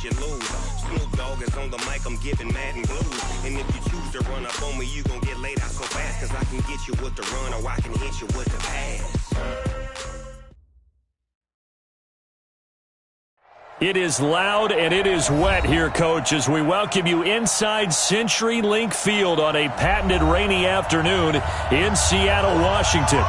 unless you lose. Snoop Dogg is on the mic, I'm giving Madden blues. And if you choose to run up on me, you gon' get laid out so fast. Cause I can get you with the run or I can hit you with the pass. It is loud and it is wet here, Coach, as we welcome you inside CenturyLink Field on a patented rainy afternoon in Seattle, Washington.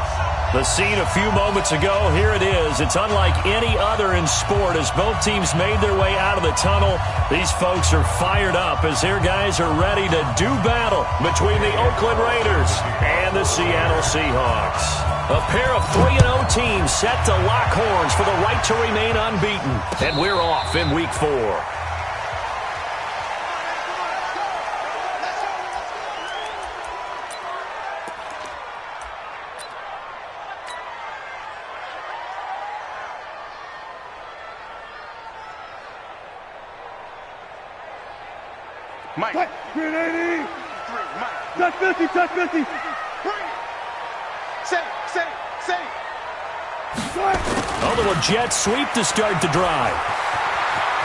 The scene a few moments ago, here it is. It's unlike any other in sport as both teams made their way out of the tunnel. These folks are fired up as their guys are ready to do battle between the Oakland Raiders and the Seattle Seahawks. A pair of 3-0 teams set to lock horns for the right to remain unbeaten. And we're off in Week 4. Mike. 380. Touch 50, touch 50. Bring it. Say. A little jet sweep to start the drive.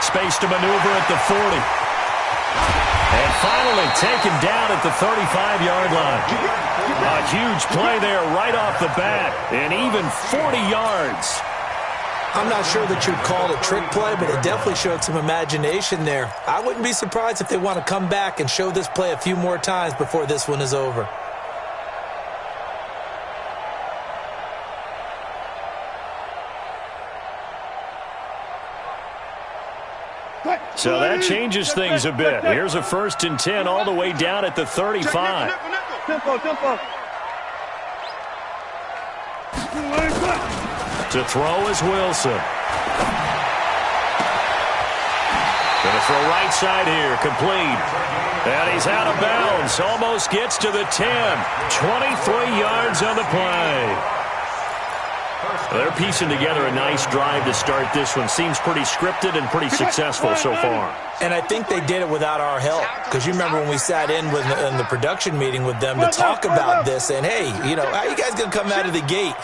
Space to maneuver at the 40. And finally taken down at the 35-yard line. A huge play there right off the bat. And even 40 yards. I'm not sure that you'd call it a trick play, but it definitely showed some imagination there. I wouldn't be surprised if they want to come back and show this play a few more times before this one is over. So that changes things a bit. Here's a 1st and 10 all the way down at the 35. Tempo. To throw is Wilson. Going to throw right side here, complete. And he's out of bounds, almost gets to the 10. 23 yards on the play. They're piecing together a nice drive to start this one. Seems pretty scripted and pretty successful so far. And I think they did it without our help. Because you remember when we sat in the production meeting with them to talk about this. And, hey, how you guys going to come out of the gate?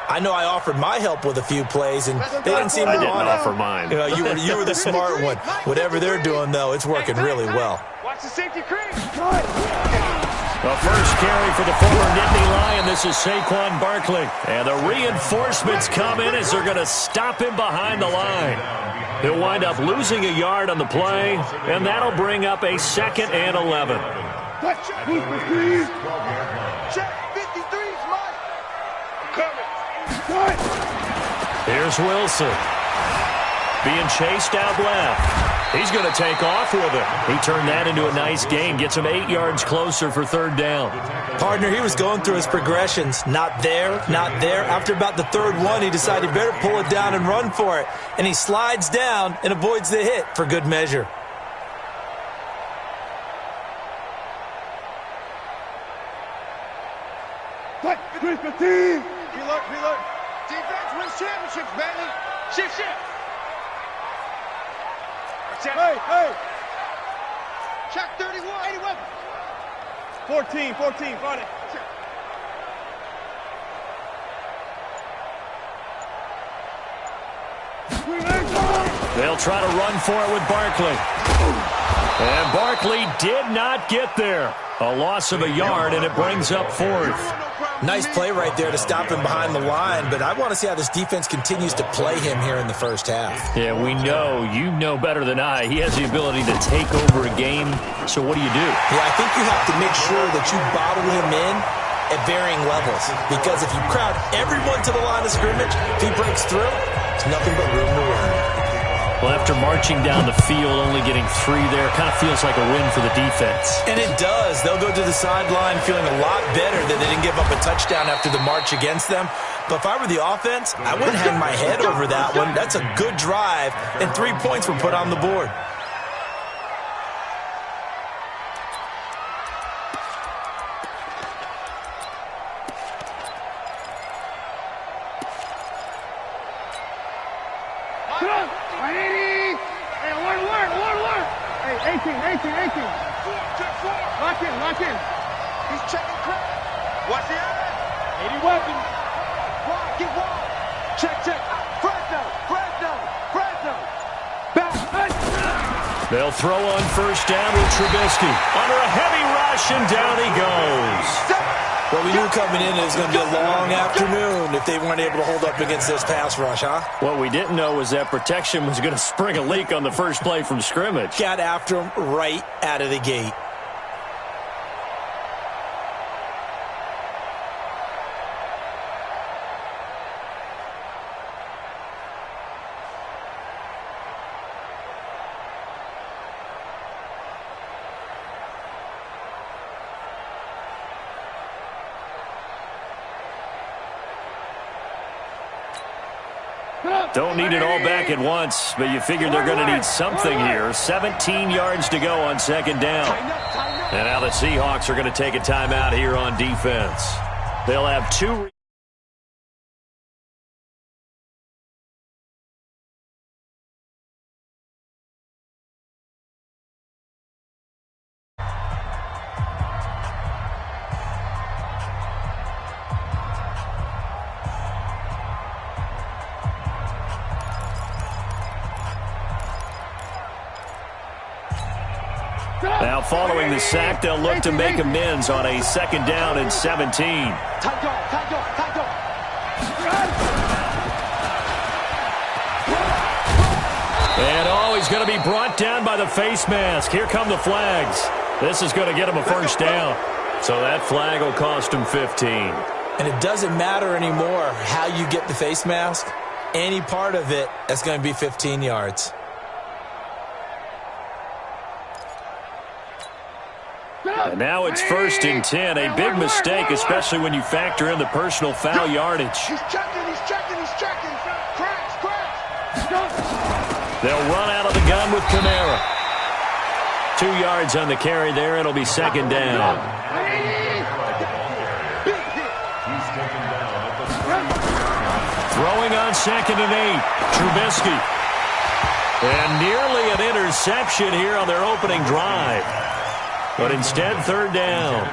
I know I offered my help with a few plays, and they didn't seem to want it. I didn't offer mine. You were the smart one. Whatever they're doing, though, it's working really well. Watch the safety crease. The first carry for the former Nittany Lion. This is Saquon Barkley. And the reinforcements come in as they're going to stop him behind the line. He'll wind up losing a yard on the play, and that'll bring up a 2nd and 11. Check 53's Mike. Coming. Here's Wilson. Being chased out left. He's going to take off with it. He turned that into a nice gain. Gets him 8 yards closer for 3rd down. Partner, he was going through his progressions. Not there, not there. After about the 3rd one, he decided he better pull it down and run for it. And he slides down and avoids the hit for good measure. Reload. Defense wins championships, baby. Shift. Hey. Check 31. 81. 14. Find it. They'll try to run for it with Barkley. And Barkley did not get there. A loss of a yard, and it brings up 4th. Nice play right there to stop him behind the line, but I want to see how this defense continues to play him here in the first half. Yeah, we know. You know better than I. He has the ability to take over a game. So what do you do? Yeah, I think you have to make sure that you bottle him in at varying levels. Because if you crowd everyone to the line of scrimmage, if he breaks through, it's nothing but room to run. Well, after marching down the field, only getting 3 there, kind of feels like a win for the defense. And it does. They'll go to the sideline feeling a lot better that they didn't give up a touchdown after the march against them. But if I were the offense, I wouldn't hang my head over that one. That's a good drive, and 3 points were put on the board. Hey, 18. Lock in. He's checking crap. Watch the eye. 80 weapon. Get wide. Check. Fresno. Back. They'll throw on first down with Trubisky. Under a heavy rush, and down he goes. Well, we knew coming in it was going to be a long afternoon if they weren't able to hold up against this pass rush, huh? What we didn't know was that protection was going to spring a leak on the first play from scrimmage. Got after him right out of the gate. Don't need it all back at once, but you figure they're going to need something here. 17 yards to go on second down. And now the Seahawks are going to take a timeout here on defense. They'll have two. Now following the sack, they'll look to make amends on a second down and 17. And he's going to be brought down by the face mask. Here come the flags. This is going to get him a first down. So that flag will cost him 15. And it doesn't matter anymore how you get the face mask. Any part of it is going to be 15 yards. And now it's 1st and 10. A big mistake, especially when you factor in the personal foul yardage. He's checking. They'll run out of the gun with Kamara. 2 yards on the carry there. It'll be second down. Throwing on 2nd and 8. Trubisky. And nearly an interception here on their opening drive. But instead, 3rd down.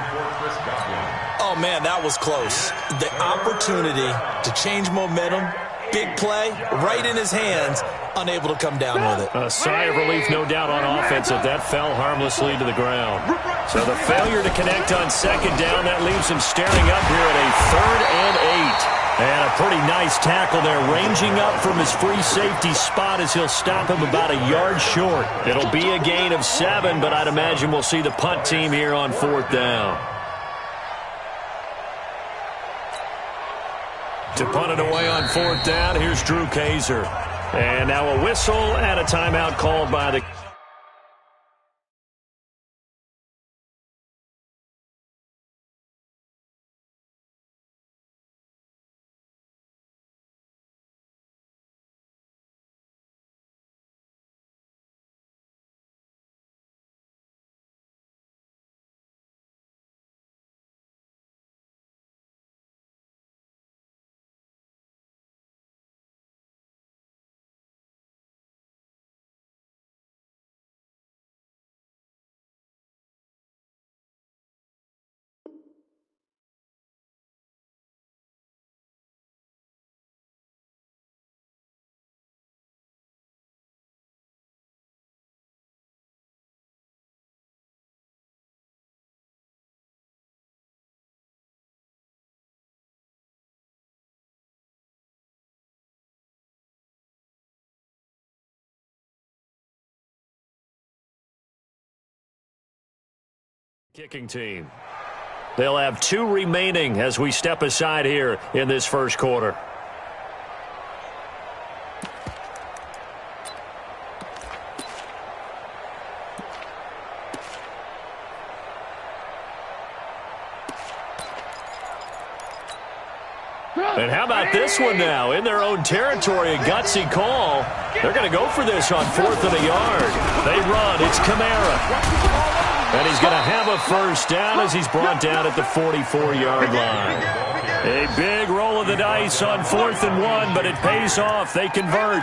Oh, man, that was close. The opportunity to change momentum, big play, right in his hands, unable to come down with it. A sigh of relief, no doubt, on offense if that fell harmlessly to the ground. So the failure to connect on 2nd down, that leaves him staring up here at a 3rd and 8. And a pretty nice tackle there, ranging up from his free safety spot as he'll stop him about a yard short. It'll be a gain of 7, but I'd imagine we'll see the punt team here on 4th down. To punt it away on 4th down, here's Drew Kaiser. And now a whistle and a timeout called by the... Kicking team. They'll have 2 remaining as we step aside here in this first quarter. And how about this one now? In their own territory, a gutsy call. They're going to go for this on 4th and a yard. They run. It's Kamara. And he's going to have a first down as he's brought down at the 44-yard line. A big roll of the dice on 4th and 1, but it pays off. They convert.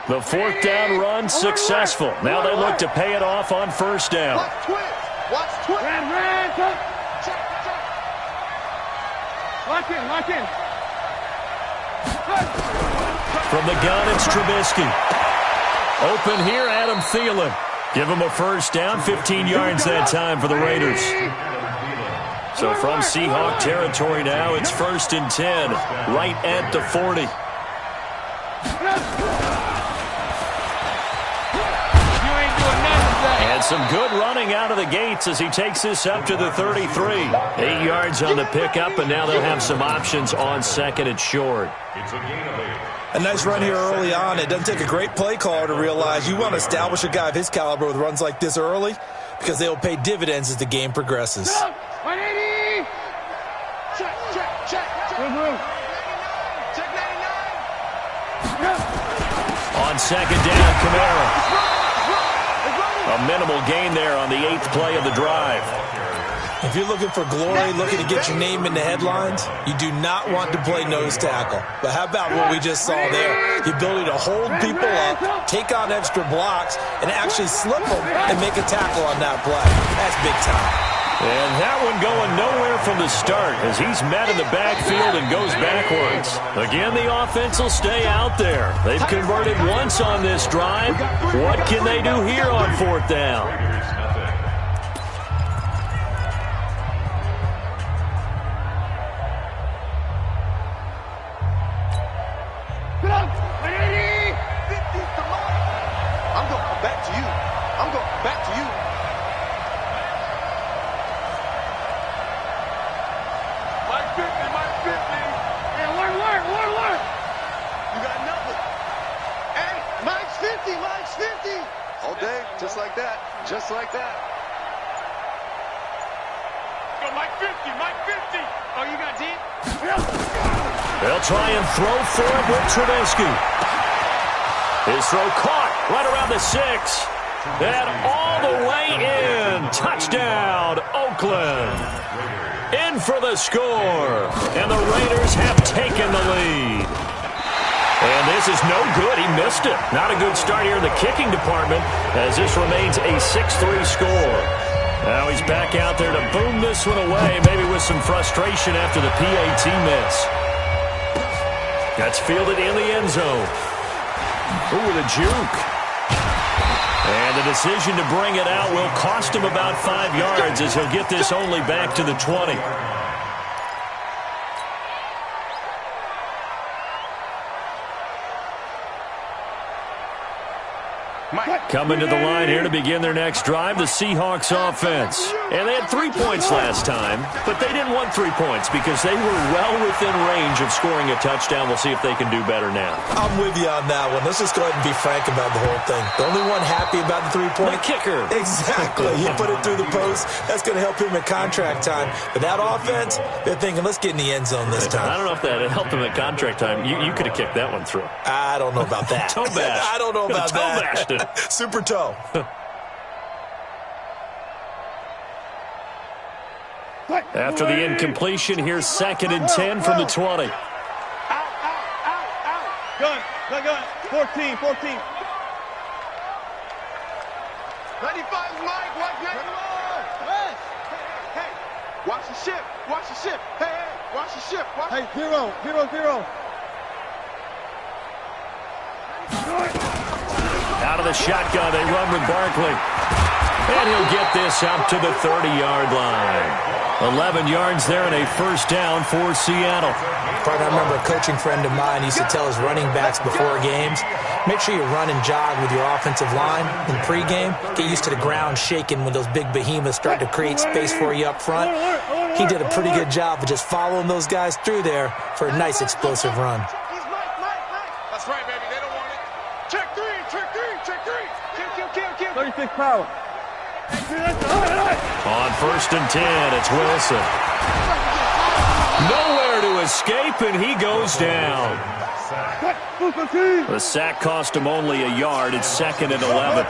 The 4th down run successful. Now they look to pay it off on 1st down. Lock in. From the gun, it's Trubisky. Open here, Adam Thielen. Give him a first down, 15 yards that time for the Raiders. So from Seahawk territory now, it's 1st and 10, right at the 40. And some good running out of the gates as he takes this up to the 33. 8 yards on the pickup, and now they'll have some options on 2nd and short. A nice run here early on. It doesn't take a great play caller to realize you want to establish a guy of his caliber with runs like this early because they will pay dividends as the game progresses. 180! Check. Check 99. On 2nd down, Kamara. A minimal gain there on the 8th play of the drive. If you're looking for glory, looking to get your name in the headlines, you do not want to play nose tackle. But how about what we just saw there? The ability to hold people up, take on extra blocks, and actually slip them and make a tackle on that play. That's big time. And that one going nowhere from the start as he's met in the backfield and goes backwards. Again, the offense will stay out there. They've converted once on this drive. What can they do here on 4th down? I'm going back to you. I'm going back to you. Mike 50. Yeah, learn. You got nothing. Hey, Mike's 50. All day, just like that. Go, Mike 50. Oh, you got deep? They'll try and throw for it with Trubisky. His throw caught right around the 6. And all the way in. Touchdown, Oakland. In for the score. And the Raiders have taken the lead. And this is no good. He missed it. Not a good start here in the kicking department as this remains a 6-3 score. Now he's back out there to boom this one away, maybe with some frustration after the PAT miss. That's fielded in the end zone. Ooh, with a juke. And the decision to bring it out will cost him about 5 yards as he'll get this only back to the 20. Coming to the line here to begin their next drive, the Seahawks offense. And they had 3 points last time, but they didn't want 3 points because they were well within range of scoring a touchdown. We'll see if they can do better now. I'm with you on that one. Let's just go ahead and be frank about the whole thing. The only one happy about the 3-point? The kicker. Exactly. He put it through the post. That's going to help him at contract time. But that offense, they're thinking, let's get in the end zone this time. I don't know if that helped him at contract time. You could have kicked that one through. I don't know about that. Toe bash. I don't know about that. Toe bashed it. Super toe. After the incompletion, here's 2nd and 10 from the 20. Out. Gun. 14. 95 Mike. Hey. Watch the ship. Hey. Watch the ship. Hey, 0. Out of the shotgun, they run with Barkley. And he'll get this out to the 30-yard line. 11 yards there and a first down for Seattle. I remember a coaching friend of mine used to tell his running backs before games, make sure you run and jog with your offensive line in pregame. Get used to the ground shaking when those big behemoths start to create space for you up front. He did a pretty good job of just following those guys through there for a nice explosive run. That's right, baby. They don't want it. Check three. Kill. 36 power. On 1st and 10, it's Wilson. Nowhere to escape, and he goes down. The sack cost him only a yard. It's 2nd and 11.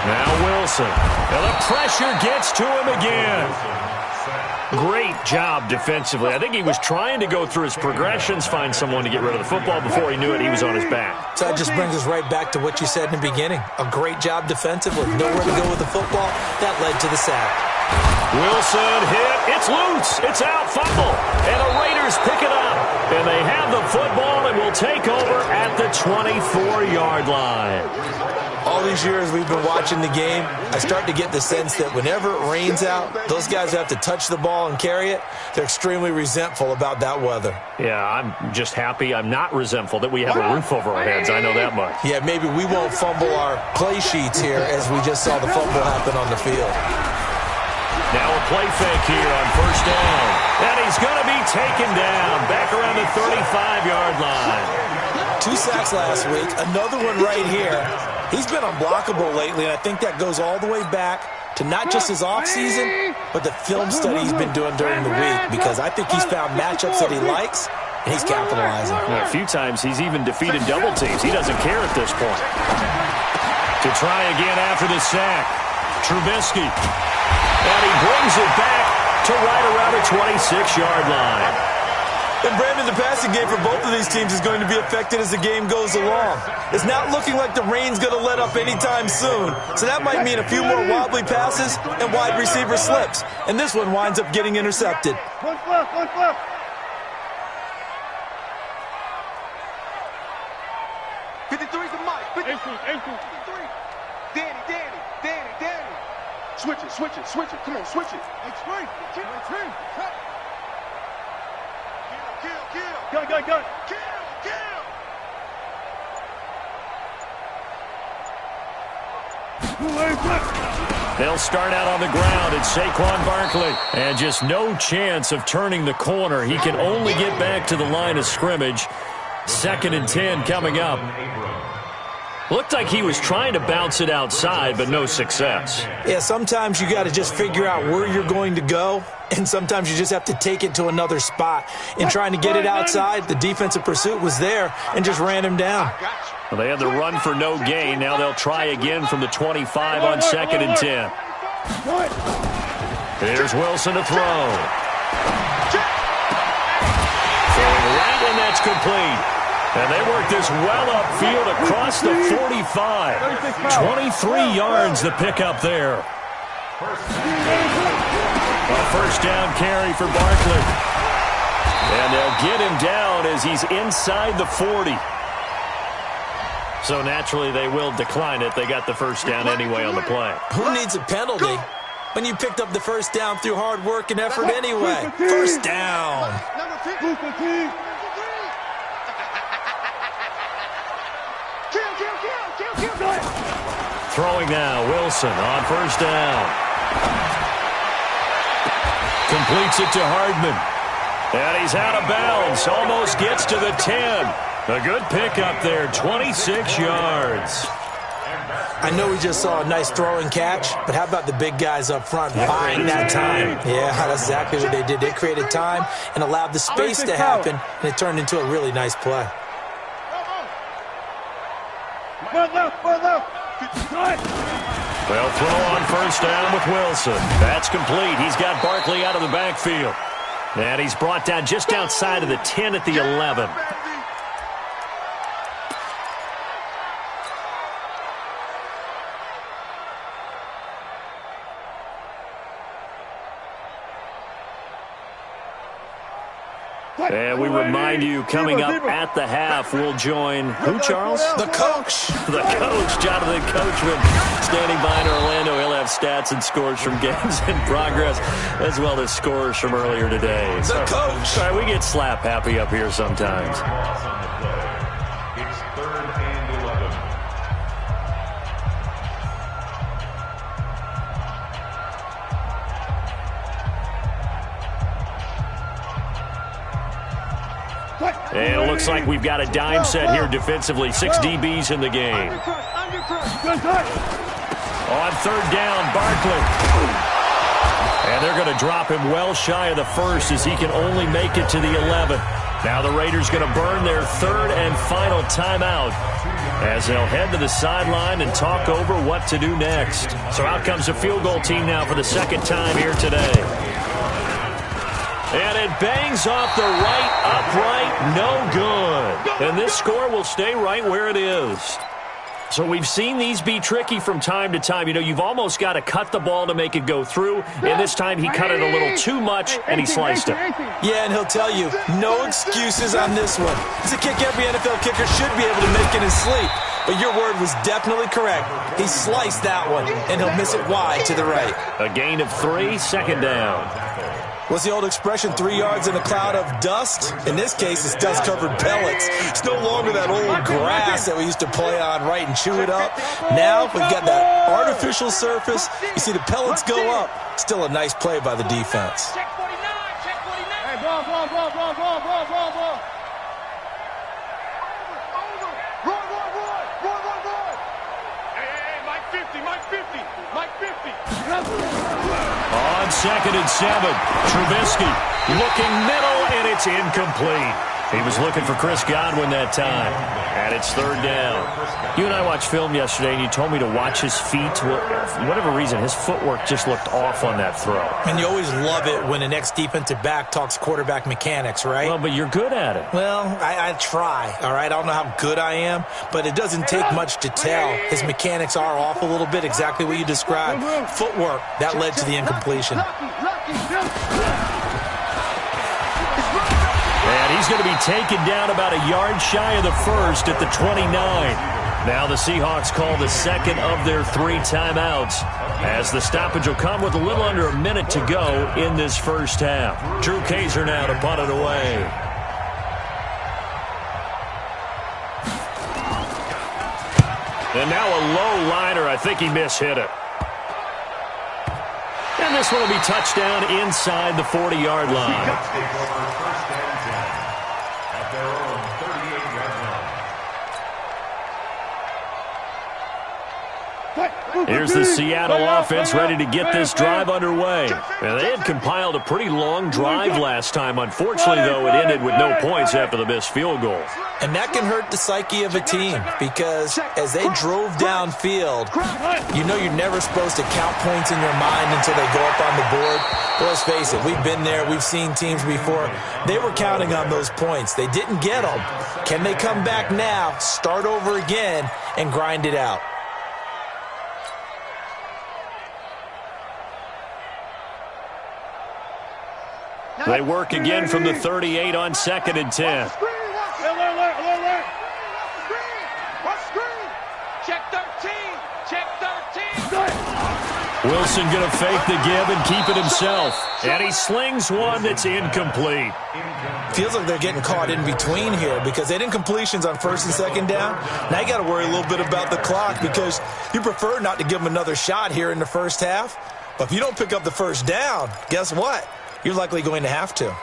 Now Wilson. And the pressure gets to him again. Great job defensively. I think he was trying to go through his progressions, find someone to get rid of the football. Before he knew it, he was on his back. So that just brings us right back to what you said in the beginning. A great job defensively. Nowhere to go with the football. That led to the sack. Wilson hit. It's loose. It's out. Fumble. And the Raiders pick it up. And they have the football and will take over at the 24-yard line. All these years we've been watching the game, I start to get the sense that whenever it rains out, those guys who have to touch the ball and carry it, they're extremely resentful about that weather. Yeah, I'm just happy I'm not resentful that we have a roof over our heads. I know that much. Yeah, maybe we won't fumble our play sheets here as we just saw the fumble happen on the field. Now a play fake here on first down. And he's going to be taken down back around the 35-yard line. 2 sacks last week, another one right here. He's been unblockable lately, and I think that goes all the way back to not just his offseason, but the film study he's been doing during the week, because I think he's found matchups that he likes, and he's capitalizing. A few times he's even defeated double teams. He doesn't care at this point. To try again after the sack, Trubisky. And he brings it back to right around the 26-yard line. And Brandon, the passing game for both of these teams is going to be affected as the game goes along. It's not looking like the rain's going to let up anytime soon. So that might mean a few more wobbly passes and wide receiver slips. And this one winds up getting intercepted. One flip, one flip. Switch it. Come on, switch it. Explain. Kill. Go. Kill. They'll start out on the ground. It's Saquon Barkley. And just no chance of turning the corner. He can only get back to the line of scrimmage. 2nd and 10 coming up. Looked like he was trying to bounce it outside, but no success. Yeah, sometimes you got to just figure out where you're going to go, and sometimes you just have to take it to another spot. In trying to get it outside, the defensive pursuit was there and just ran him down. Well, they had the run for no gain. Now they'll try again from the 25 on 2nd and 10. Here's Wilson to throw. Throwing right, and that's complete. And they work this well upfield across the 45. 23 yards the pickup there. A first down carry for Barkley. And they'll get him down as he's inside the 40. So naturally they will decline it. They got the first down anyway on the play. Who needs a penalty when you picked up the first down through hard work and effort anyway? First down. Throwing now, Wilson on first down. Completes it to Hardman. And he's out of bounds. Almost gets to the 10. A good pickup there, 26 yards. I know we just saw a nice throwing catch, but how about the big guys up front buying that time? Yeah, that's exactly what they did. They created time and allowed the space to happen, and it turned into a really nice play. They'll throw on first down with Wilson. That's complete. He's got Barkley out of the backfield. And he's brought down just outside of the 10 at the 11. And we remind you, coming up at the half, we'll join who, Charles? The coach. The coach, Jonathan Coachman, standing by in Orlando. He'll have stats and scores from games in progress, as well as scores from earlier today. The coach. Sorry, we get slap happy up here sometimes. It's 3rd and 11. And it looks like we've got a dime set here defensively. 6 DBs in the game. On third down, Barkley. And they're going to drop him well shy of the first as he can only make it to the 11. Now the Raiders going to burn their 3rd and final timeout as they'll head to the sideline and talk over what to do next. So out comes the field goal team now for the 2nd time here today. And it bangs off the right upright, no good. And this score will stay right where it is. So we've seen these be tricky from time to time. You know, you've almost got to cut the ball to make it go through, and this time he cut it a little too much, and he sliced it. Yeah, and he'll tell you, no excuses on this one. It's a kick every NFL kicker should be able to make in his sleep. But your word was definitely correct. He sliced that one, and he'll miss it wide to the right. A gain of 3, second down. What's the old expression, 3 yards in a cloud of dust? In this case, it's dust-covered pellets. It's no longer that old grass that we used to play on, right, and chew it up. Now we've got that artificial surface. You see the pellets go up. Still a nice play by the defense. Check 49, check 49. Hey, ball. Roy. Hey, Mike 50. On 2nd and 7, Trubisky looking middle, and it's incomplete. He was looking for Chris Godwin that time, and it's 3rd down. You and I watched film yesterday, and you told me to watch his feet. For whatever reason, his footwork just looked off on that throw. And you always love it when an ex-defensive back talks quarterback mechanics, right? Well, but you're good at it. Well, I try, all right? I don't know how good I am, but it doesn't take much to tell. His mechanics are off a little bit, exactly what you described. Footwork, that led to the incompletion. And he's going to be taken down about a yard shy of the first at the 29. Now the Seahawks call the second of their 3 timeouts, as the stoppage will come with a little under a minute to go in this first half. Drew Kaiser now to punt it away. And now a low liner. I think he mishit it. And this one will be touchdown inside the 40-yard line. Here's the Seattle offense ready to get this drive underway. And they had compiled a pretty long drive last time. Unfortunately, though, it ended with no points after the missed field goal. And that can hurt the psyche of a team, because as they drove downfield, you know you're never supposed to count points in your mind until they go up on the board. But let's face it, we've been there. We've seen teams before. They were counting on those points. They didn't get them. Can they come back now, start over again, and grind it out? They work again from the 38 on 2nd and 10. Alert. Check 13. Wilson going to fake the give and keep it himself. And he slings one that's incomplete. Feels like they're getting caught in between here, because they had incompletions on 1st and 2nd down. Now you got to worry a little bit about the clock, because you prefer not to give them another shot here in the first half. But if you don't pick up the 1st down, guess what? You're likely going to have to.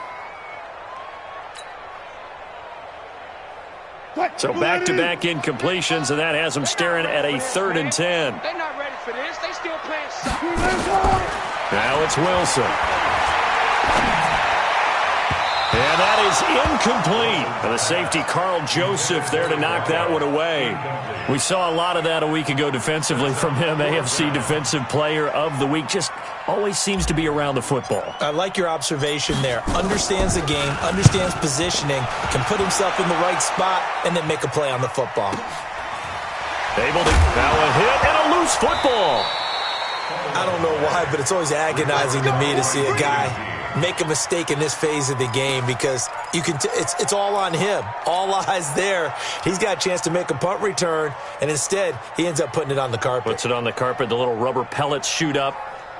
So back-to-back incompletions, and that has them staring at a 3rd and 10. They're not ready for this. They still playing soccer. Now it's Wilson. And that is incomplete. And the safety, Carl Joseph, there to knock that one away. We saw a lot of that a week ago defensively from him. AFC Defensive Player of the Week. Just always seems to be around the football. I like your observation there. Understands the game, understands positioning, can put himself in the right spot, and then make a play on the football. Able to now a hit and a loose football. I don't know why, but it's always agonizing to me to see a guy make a mistake in this phase of the game, because you can it's all on him. All eyes there. He's got a chance to make a punt return, and instead he ends up putting it on the carpet. Puts it on the carpet. The little rubber pellets shoot up.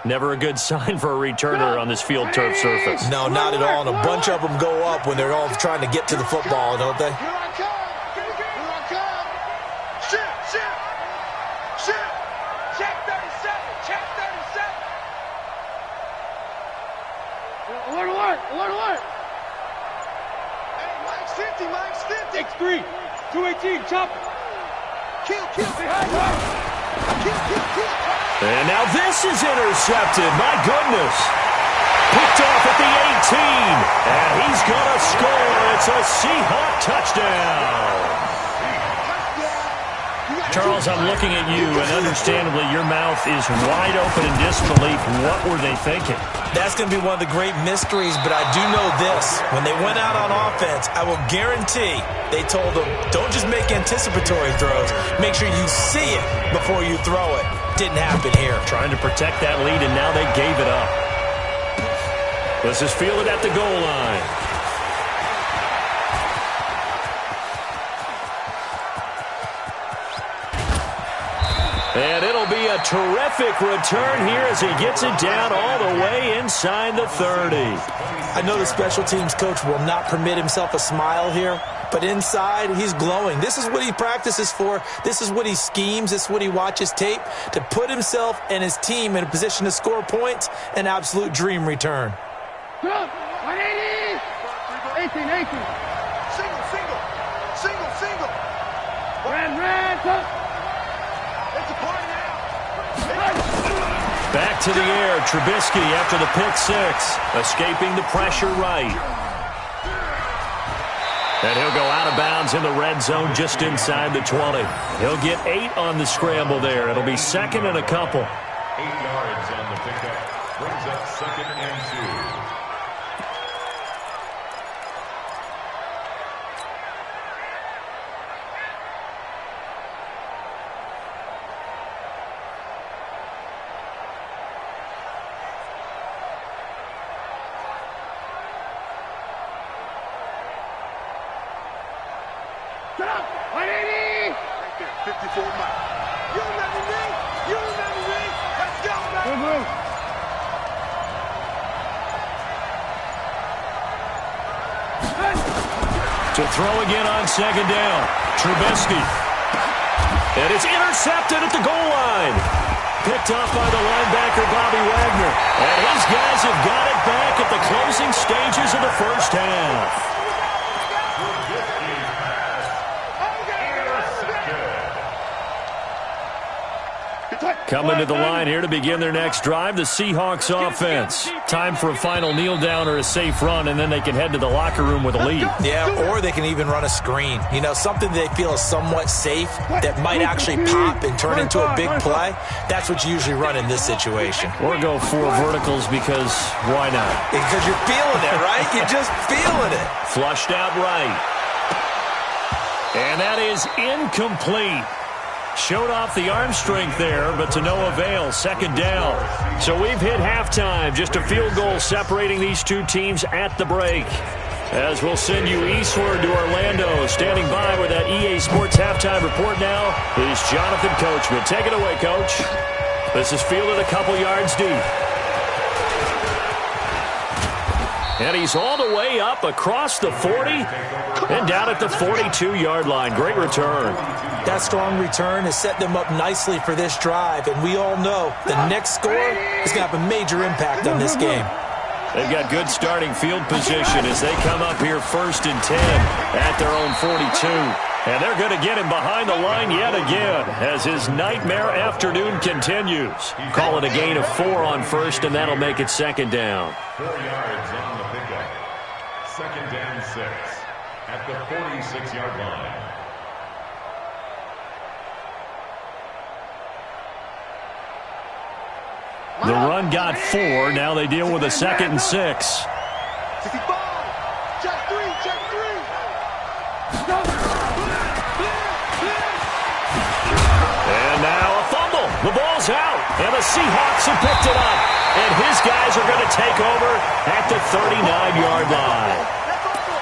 Never a good sign for a returner on this field turf surface. No, not at all. And a bunch of them go up when they're all trying to get to the football, don't they? Here I come. Shit. Check 37. Check 37. Alert. Hey, Mike's 50. X3. 218. Chopper. Kill. Behind. Kill. And now this is intercepted. My goodness. Picked off at the 18. And he's going to score. It's a Seahawk touchdown. Charles, I'm looking at you, and understandably your mouth is wide open in disbelief. What were they thinking? That's going to be one of the great mysteries, but I do know this. When they went out on offense, I will guarantee they told them, don't just make anticipatory throws. Make sure you see it before you throw it. Didn't happen here. Trying to protect that lead, and now they gave it up. This is fielded at the goal line. And it'll be a terrific return here as he gets it down all the way inside the 30. I know the special teams coach will not permit himself a smile here, but inside he's glowing. This is what he practices for. This is what he schemes. This is what he watches tape to put himself and his team in a position to score points. An absolute dream return. 180! 18. Single. Red, it's a party now. Back to the air, Trubisky after the pick six, escaping the pressure right. And he'll go out of bounds in the red zone just inside the 20. He'll get 8 on the scramble there. It'll be second and a couple. 8 yards on the pickup. Brings up second and 2. To throw again on second down. Trubisky. And it's intercepted at the goal line. Picked off by the linebacker, Bobby Wagner. And his guys have got it back at the closing stages of the first half. Coming to the line here to begin their next drive, the Seahawks offense. Time for a final kneel down or a safe run, and then they can head to the locker room with a lead. Yeah, or they can even run a screen. You know, something they feel is somewhat safe that might actually pop and turn into a big play. That's what you usually run in this situation. Or go 4 verticals because why not? Because you're feeling it, right? You're just feeling it. Flushed out right. And that is incomplete. Showed off the arm strength there, but to no avail. Second down. So we've hit halftime. Just a field goal separating these two teams at the break. As we'll send you eastward to Orlando. Standing by with that EA Sports halftime report now is Jonathan Coachman. Take it away, Coach. This is fielded a couple yards deep. And he's all the way up across the 40 and down at the 42-yard line. Great return. That strong return has set them up nicely for this drive, and we all know the next score is going to have a major impact on this game. They've got good starting field position as they come up here 1st and 10 at their own 42. And they're going to get him behind the line yet again as his nightmare afternoon continues. Call it a gain of 4 on first, and that'll make it second down. 4 yards on the pickup. Second down 6 at the 46-yard line. The run got 4. Now they deal with a 2nd and 6. 65. Check 3. And now a fumble. The ball's out. And the Seahawks have picked it up. And his guys are going to take over at the 39-yard line.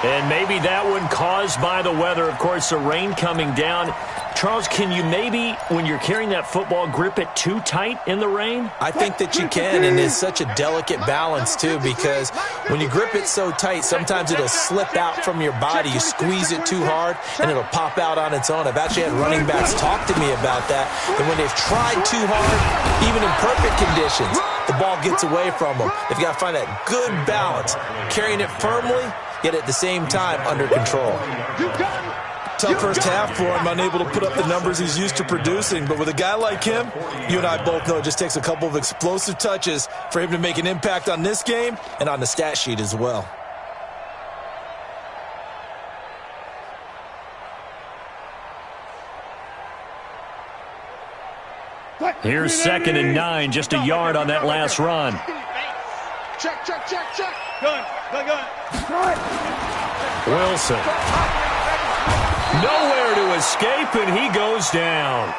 And maybe that one caused by the weather. Of course, the rain coming down. Charles, can you maybe, when you're carrying that football, grip it too tight in the rain? I think that you can, and it's such a delicate balance, too, because when you grip it so tight, sometimes it'll slip out from your body. You squeeze it too hard, and it'll pop out on its own. I've actually had running backs talk to me about that, and when they've tried too hard, even in perfect conditions, the ball gets away from them. They've got to find that good balance, carrying it firmly, yet at the same time under control. Tough first half for him, unable to put up the numbers he's used to producing. But with a guy like him, you and I both know it just takes a couple of explosive touches for him to make an impact on this game and on the stat sheet as well. Here's 2nd and 9, just a yard on that last run. Check. Gun. Wilson. Nowhere to escape, and he goes down.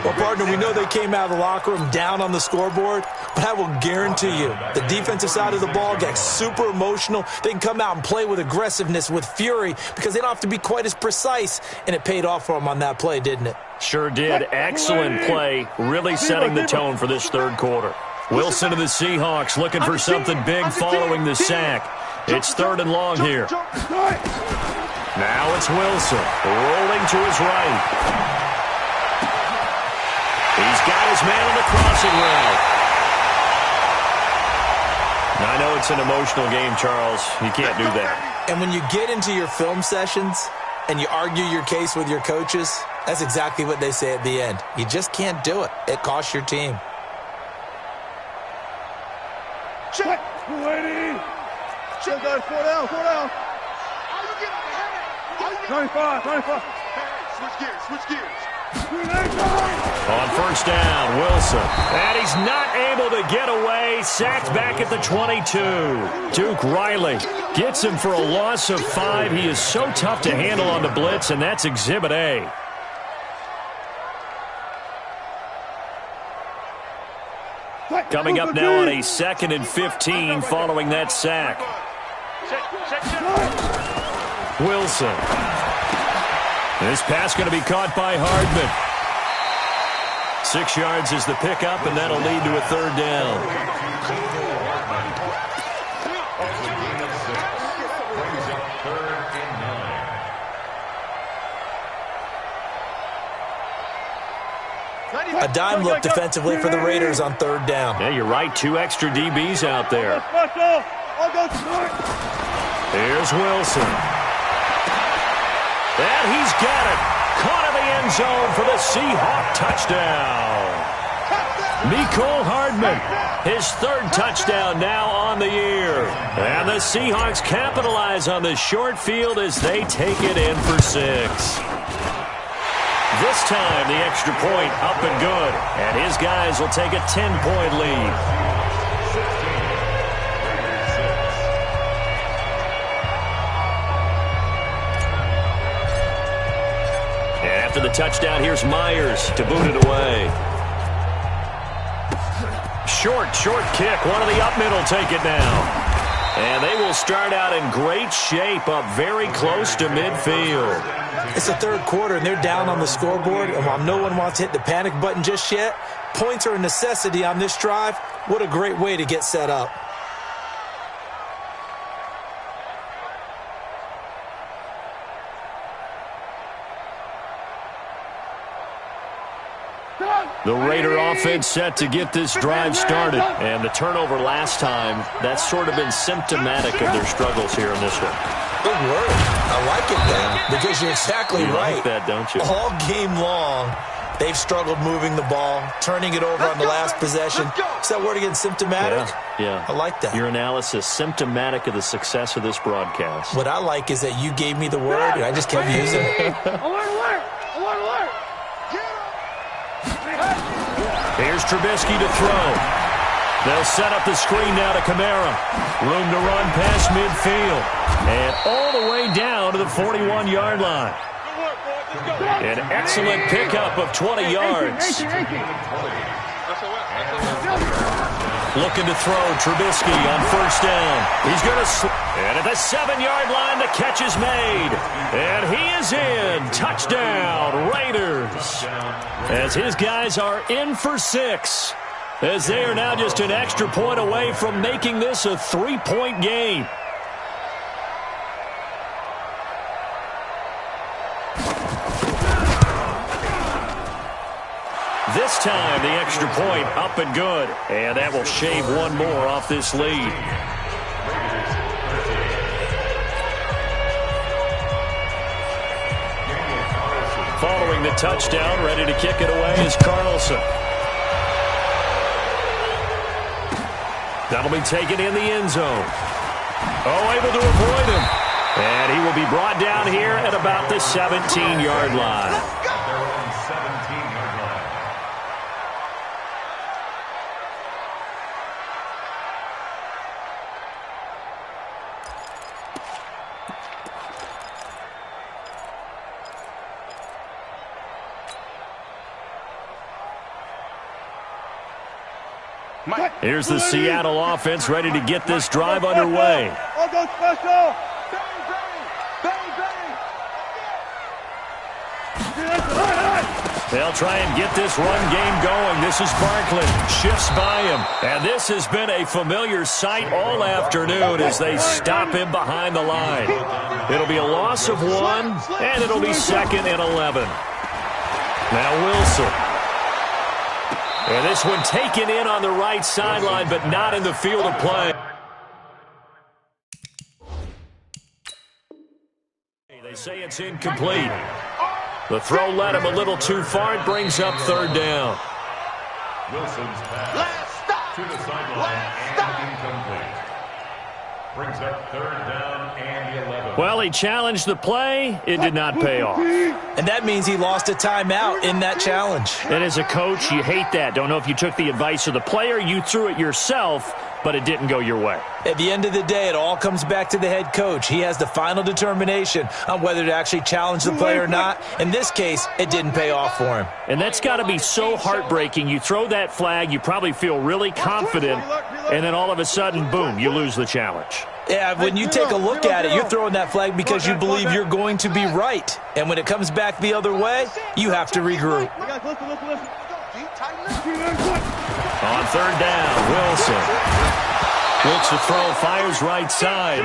Well, partner, we know they came out of the locker room down on the scoreboard, but I will guarantee you the defensive side of the ball gets super emotional. They can come out and play with aggressiveness, with fury, because they don't have to be quite as precise, and it paid off for them on that play, didn't it? Sure did. Excellent play, really setting the tone for this third quarter. Wilson of the Seahawks looking for something big following the sack. It's 3rd and long here. Now it's Wilson, rolling to his right. He's got his man on the crossing route. I know it's an emotional game, Charles. You can't do that. And when you get into your film sessions and you argue your case with your coaches, that's exactly what they say at the end. You just can't do it. It costs your team. Check. 4 down. 25. Switch gears. On first down, Wilson. And he's not able to get away. Sacked back at the 22. Duke Riley gets him for a loss of 5. He is so tough to handle on the blitz, and that's Exhibit A. Coming up now on a 2nd and 15 following that sack. Wilson. This pass going to be caught by Hardman. 6 yards is the pickup, and that'll lead to a 3rd down. A dime look defensively for the Raiders on 3rd down. Yeah, you're right. 2 extra DBs out there. Here's Wilson. And he's got it. Caught in the end zone for the Seahawk touchdown. Mecole Hardman, his 3rd touchdown now on the year. And the Seahawks capitalize on the short field as they take it in for 6. This time, the extra point up and good. And his guys will take a 10-point lead. And after the touchdown, here's Myers to boot it away. Short kick. One of the up middle take it now. And they will start out in great shape up very close to midfield. It's the 3rd quarter, and they're down on the scoreboard. And while no one wants to hit the panic button just yet, points are a necessity on this drive. What a great way to get set up. The Raider offense set to get this drive started. And the turnover last time, that's sort of been symptomatic of their struggles here in this one. Good word. I like it, Dan, because you're exactly right. Like that, don't you? All game long, they've struggled moving the ball, turning it over on the last possession. Is that word again, symptomatic? Yeah. I like that. Your analysis, symptomatic of the success of this broadcast. What I like is that you gave me the word, and I just kept using it. Alert! Here's Trubisky to throw. They'll set up the screen now to Kamara. Room to run past midfield. And all the way down to the 41-yard line. An excellent pickup of 20 yards. Looking to throw Trubisky on first down. He's going to... And at the 7-yard line, the catch is made. And he is in. Touchdown, Raiders. As his guys are in for 6. As they are now just an extra point away from making this a 3-point game. This time, the extra point up and good. And that will shave one more off this lead. Following the touchdown, ready to kick it away is Carlson. That'll be taken in the end zone. Oh, able to avoid him. And he will be brought down here at about the 17-yard line. Here's the Seattle offense ready to get this drive underway. I'll go special. They'll try and get this run game going. This is Barkley. Shifts by him. And this has been a familiar sight all afternoon as they stop him behind the line. It'll be a loss of 1, and it'll be 2nd and 11. Now Wilson. And this one taken in on the right sideline, but not in the field of play. They say it's incomplete. The throw led him a little too far. It brings up 3rd down. Wilson's pass to the sideline and incomplete. Brings up 3rd down and 11. Well, he challenged the play. It did not pay off. And that means he lost a timeout in that challenge. And as a coach, you hate that. Don't know if you took the advice of the player, you threw it yourself, but it didn't go your way. At the end of the day, it all comes back to the head coach. He has the final determination on whether to actually challenge the play or not. In this case, it didn't pay off for him. And that's got to be so heartbreaking. You throw that flag, you probably feel really confident, and then all of a sudden, boom, you lose the challenge. Yeah, when you take a look at it, you're throwing that flag because you believe you're going to be right. And when it comes back the other way, you have to regroup. On 3rd down, Wilson. Looks to throw, fires right side.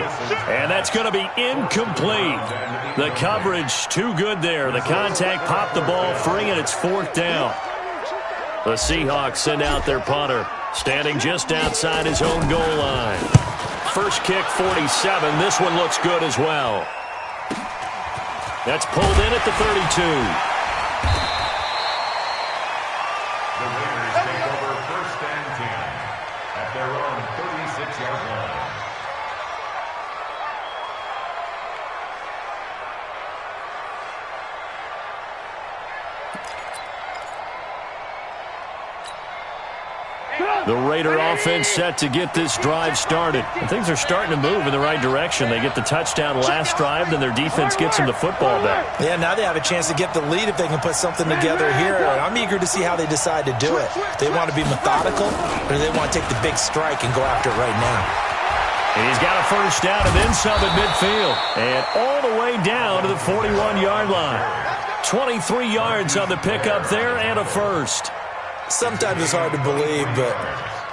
And that's going to be incomplete. The coverage too good there. The contact popped the ball free, and it's 4th down. The Seahawks send out their punter, standing just outside his own goal line. First kick, 47. This one looks good as well. That's pulled in at the 32. The Raiders take over 1st and 10 at their own 36-yard line. The Raider offense set to get this drive started. And things are starting to move in the right direction. They get the touchdown last drive, then their defense gets them the football back. Yeah, now they have a chance to get the lead if they can put something together here. And I'm eager to see how they decide to do it. They want to be methodical, or do they want to take the big strike and go after it right now? And he's got a first down and then some at midfield. And all the way down to the 41-yard line. 23 yards on the pickup there and a first. Sometimes it's hard to believe, but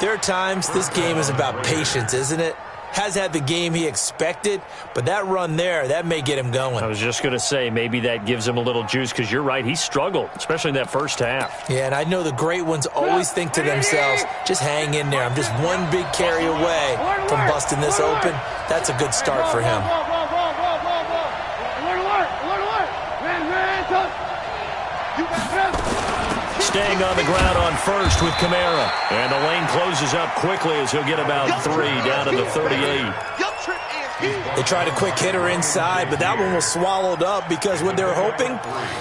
there are times this game is about patience, isn't it? Has had the game he expected, but that run there, that may get him going. I was just going to say, maybe that gives him a little juice, because you're right, he struggled, especially in that first half. Yeah, and I know the great ones always think to themselves, just hang in there. I'm just one big carry away from busting this open. That's a good start for him. Staying on the ground on first with Kamara. And the lane closes up quickly as he'll get about 3 down to the 38. They tried a quick hitter inside, but that one was swallowed up because what they're hoping,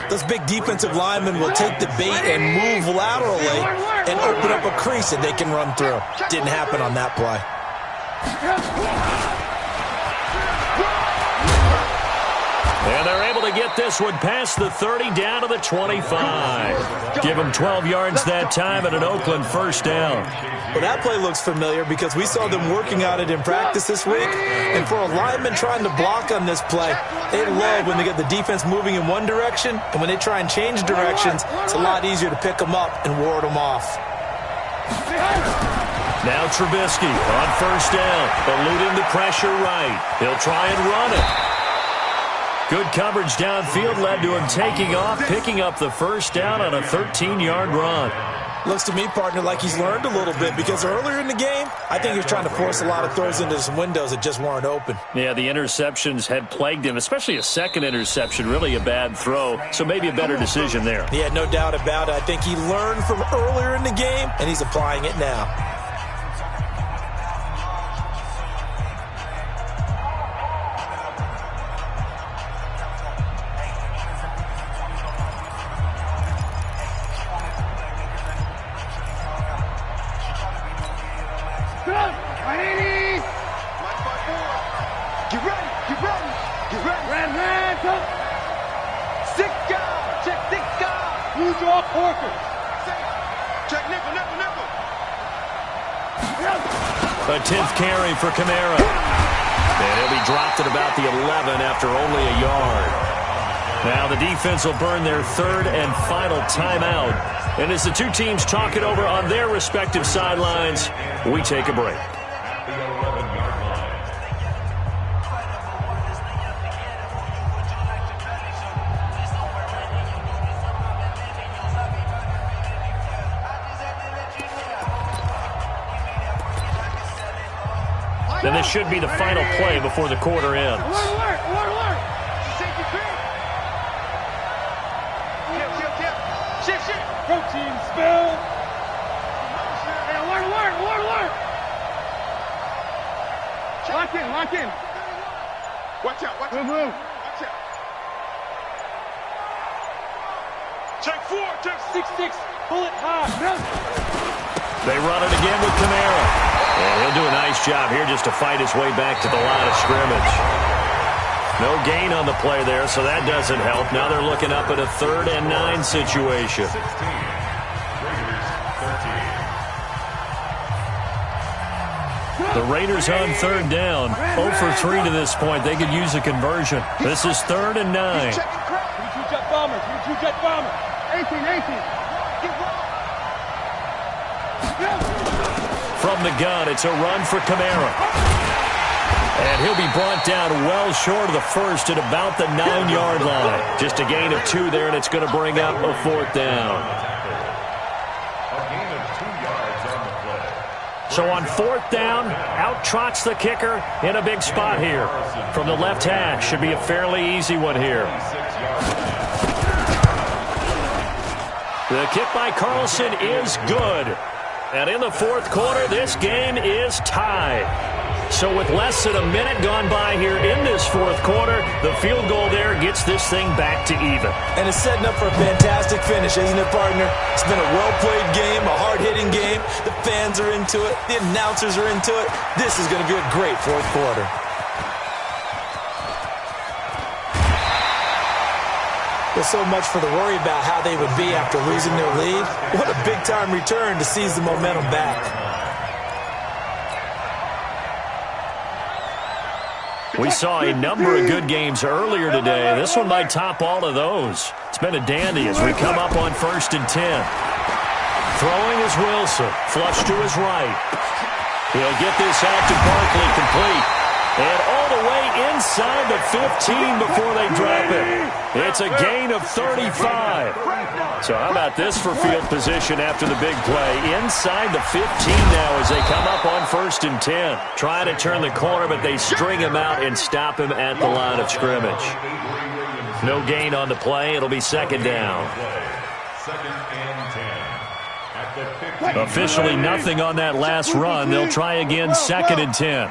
those big defensive linemen will take the bait and move laterally and open up a crease that they can run through. Didn't happen on that play. And they're able to get this one past the 30 down to the 25. Give them 12 yards that time and an Oakland first down. Well, that play looks familiar because we saw them working on it in practice this week. And for a lineman trying to block on this play, they love when they get the defense moving in one direction. And when they try and change directions, it's a lot easier to pick them up and ward them off. Now Trubisky on first down, eluding the pressure right. He'll try and run it. Good coverage downfield led to him taking off, picking up the first down on a 13-yard run. Looks to me, partner, like he's learned a little bit because earlier in the game, I think he was trying to force a lot of throws into some windows that just weren't open. Yeah, the interceptions had plagued him, especially a second interception, really a bad throw, so maybe a better decision there. Yeah, no doubt about it. I think he learned from earlier in the game, and he's applying it now. A 10th carry for Kamara. And he'll be dropped at about the 11 after only a yard. Now the defense will burn their third and final timeout. And as the two teams talk it over on their respective sidelines, we take a break. Then this should be the final play before the quarter ends. Protein spill. Hey, alert. Lock in. Watch out. Move. Watch out. Check 4, check 6. Bullet hot. They run it again with Kamara. And he'll do a nice job here just to fight his way back to the line of scrimmage. No gain on the play there, so that doesn't help. Now they're looking up at a 3rd and 9 situation. The Raiders on 3rd down. 0 for 3 to this point. They could use a conversion. This is 3rd and 9. Two-jet bomber. 18. From the gun, it's a run for Kamara. And he'll be brought down well short of the first at about the 9-yard line. Just a gain of 2 there, and it's going to bring up a 4th down. A gain of 2 yards on the play. So on 4th down, out trots the kicker in a big spot here. From the left hash, should be a fairly easy one here. The kick by Carlson is good. And in the 4th quarter, this game is tied. So with less than a minute gone by here in this 4th quarter, the field goal there gets this thing back to even. And it's setting up for a fantastic finish, isn't it, partner? It's been a well-played game, a hard-hitting game. The fans are into it. The announcers are into it. This is going to be a great 4th quarter. There's so much for the worry about how they would be after losing their lead. What a big-time return to seize the momentum back. We saw a number of good games earlier today. This one might top all of those. It's been a dandy as we come up on 1st and 10. Throwing is Wilson. Flush to his right. He'll get this out to Barkley complete. And all the way inside the 15 before they drop it. It's a gain of 35. So how about this for field position after the big play? Inside the 15 now as they come up on 1st and 10. Trying to turn the corner, but they string him out and stop him at the line of scrimmage. No gain on the play. It'll be 2nd down. Officially nothing on that last run. They'll try again 2nd and 10.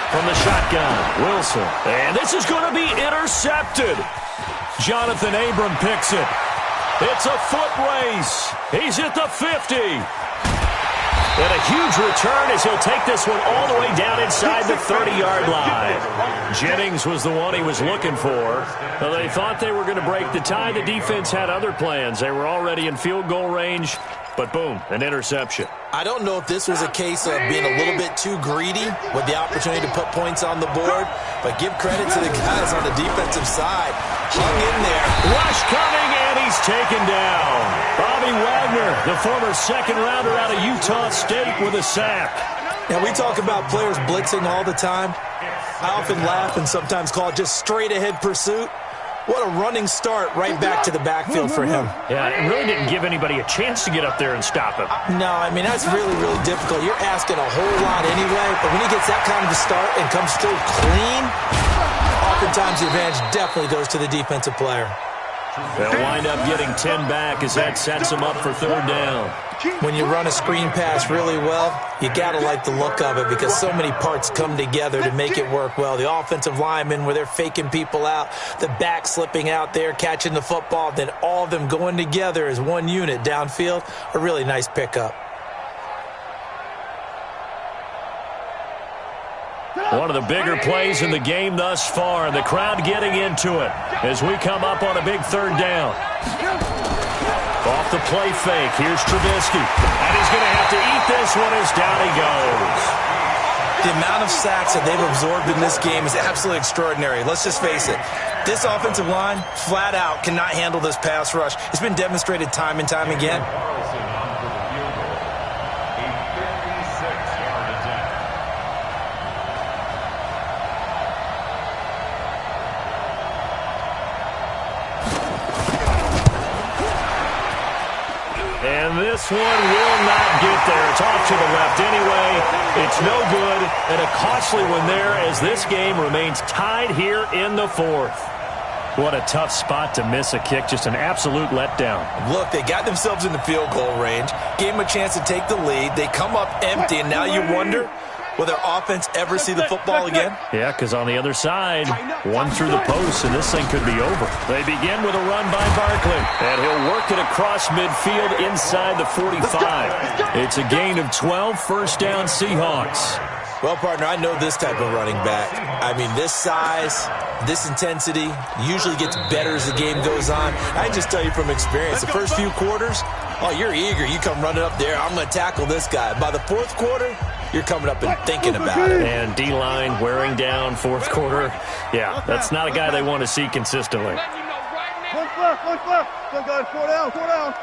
From the shotgun, Wilson. And this is going to be intercepted. Jonathan Abram picks it. It's a foot race. He's at the 50. And a huge return as he'll take this one all the way down inside the 30-yard line. Jennings was the one he was looking for. Well, they thought they were going to break the tie. The defense had other plans. They were already in field goal range. But boom, an interception. I don't know if this was a case of being a little bit too greedy with the opportunity to put points on the board, but give credit to the guys on the defensive side. Hung in there. Rush coming, and he's taken down. Bobby Wagner, the former second-rounder out of Utah State, with a sack. Now, we talk about players blitzing all the time. I often laugh and sometimes call it just straight-ahead pursuit. What a running start right back to the backfield for him. Yeah, it really didn't give anybody a chance to get up there and stop him. No, I mean, that's really, really difficult. You're asking a whole lot anyway, but when he gets that kind of a start and comes through clean, oftentimes the advantage definitely goes to the defensive player. They'll wind up getting 10 back as that sets them up for 3rd down. When you run a screen pass really well, you got to like the look of it because so many parts come together to make it work well. The offensive linemen where they're faking people out, the back slipping out there, catching the football, then all of them going together as one unit downfield, a really nice pickup. One of the bigger plays in the game thus far, and the crowd getting into it as we come up on a big 3rd down. Off the play fake, here's Trubisky. And he's going to have to eat this one as down he goes. The amount of sacks that they've absorbed in this game is absolutely extraordinary. Let's just face it. This offensive line, flat out, cannot handle this pass rush. It's been demonstrated time and time again. And this one will not get there. It's off to the left anyway. It's no good, and a costly one there as this game remains tied here in the fourth. What a tough spot to miss a kick. Just an absolute letdown. Look, they got themselves in the field goal range, gave them a chance to take the lead. They come up empty, and now you wonder, will their offense ever see the football again? Yeah, because on the other side, one through the post, and this thing could be over. They begin with a run by Barkley, and he'll work it across midfield inside the 45. It's a gain of 12, first down Seahawks. Well, partner, I know this type of running back. I mean, this size, this intensity usually gets better as the game goes on. I can just tell you from experience, the first few quarters, oh, you're eager. You come running up there, I'm going to tackle this guy. By the fourth quarter, you're coming up and thinking about it. And D-line wearing down fourth quarter. Yeah, that's not a guy they want to see consistently. One left. Go, guys, 4 down.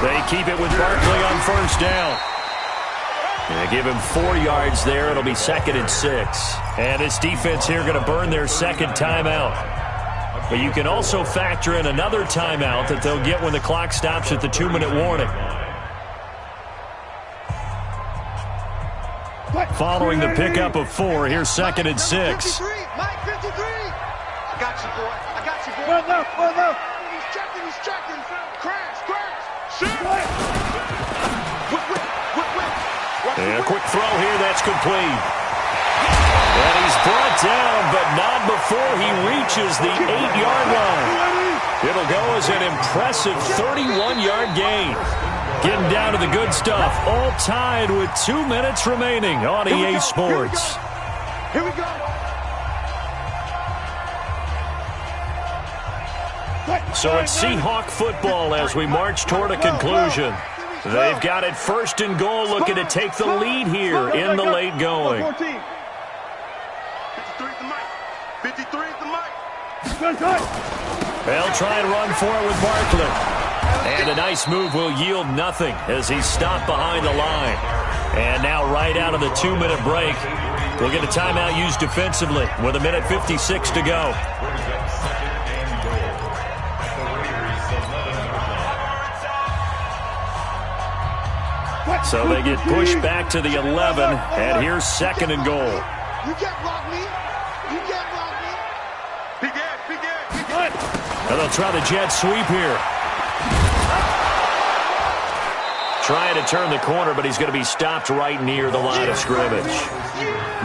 They keep it with Barkley on first down. They give him 4 yards there. It'll be 2nd and 6. And this defense here going to burn their second timeout. But you can also factor in another timeout that they'll get when the clock stops at the 2-minute warning. Following the pickup of 4, here's 2nd and 6. Mike 53. I got you, boy. One left. He's checking. Crash. Shoot. And a quick throw here, that's complete. And he's brought down, but not before he reaches the 8-yard line. It'll go as an impressive 31-yard gain. Getting down to the good stuff, all tied with 2 minutes remaining on EA Sports. Here we go. So it's Seahawk football as we march toward a conclusion. They've got it 1st and goal, looking to take the lead here in the late going. 53 is the mic. They'll try and run for it with Barkley. And a nice move will yield nothing as he's stopped behind the line. And now right out of the 2-minute break, we'll get a timeout used defensively with 1:56 to go. So they get pushed back to the 11, and here's 2nd and goal. You can't block me. Big Ed. And they'll try the jet sweep here. Trying to turn the corner, but he's going to be stopped right near the line of scrimmage.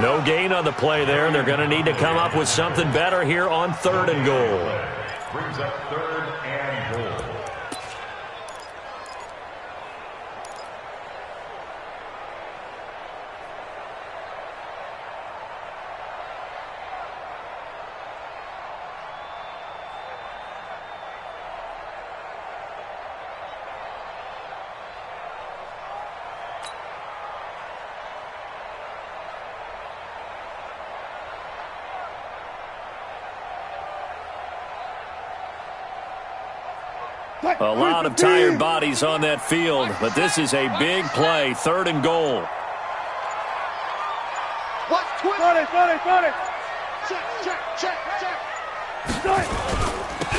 No gain on the play there, and they're going to need to come up with something better here on 3rd and goal. Brings up 3rd and goal. A lot of tired bodies on that field, but this is a big play, 3rd and goal. Watch, twist. Got it. Check.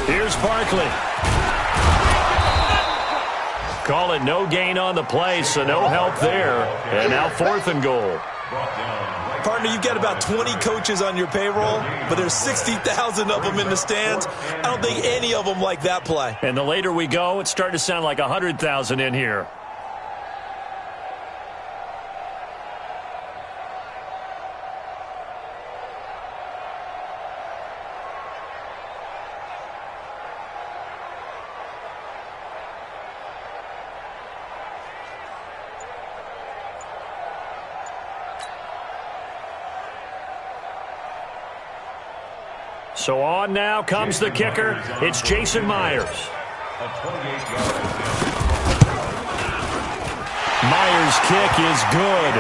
Here's Barkley. Call it no gain on the play, so no help there. And now 4th and goal. Partner, you've got about 20 coaches on your payroll, but there's 60,000 of them in the stands. I don't think any of them like that play. And the later we go, it's starting to sound like 100,000 in here. So on now comes the kicker. It's Jason Myers. A 28-yard Myers' kick is good.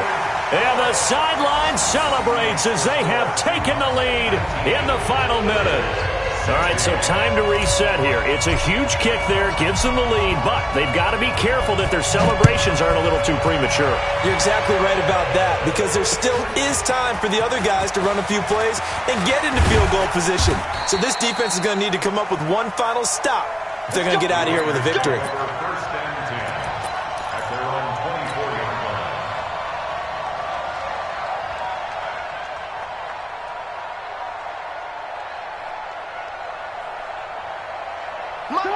And the sideline celebrates as they have taken the lead in the final minute. All right, so time to reset here. It's a huge kick there, gives them the lead, but they've got to be careful that their celebrations aren't a little too premature. You're exactly right about that, because there still is time for the other guys to run a few plays and get into field goal position. So this defense is going to need to come up with one final stop if they're going to get out of here with a victory. First and 10 at their own 24-yard line.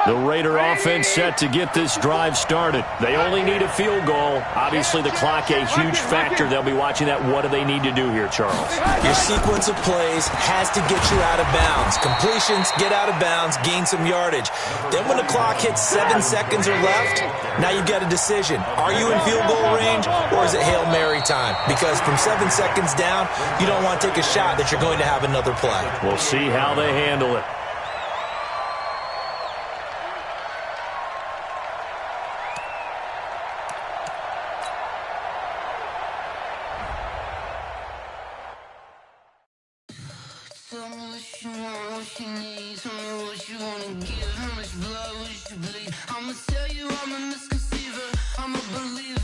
The Raider offense set to get this drive started. They only need a field goal. Obviously, the clock a huge factor. They'll be watching that. What do they need to do here, Charles? Your sequence of plays has to get you out of bounds. Completions, get out of bounds, gain some yardage. Then when the clock hits 7 seconds or left, now you've got a decision. Are you in field goal range, or is it Hail Mary time? Because from 7 seconds down, you don't want to take a shot that you're going to have another play. We'll see how they handle it. I'ma tell you I'm a misconceiver, I'm a believer.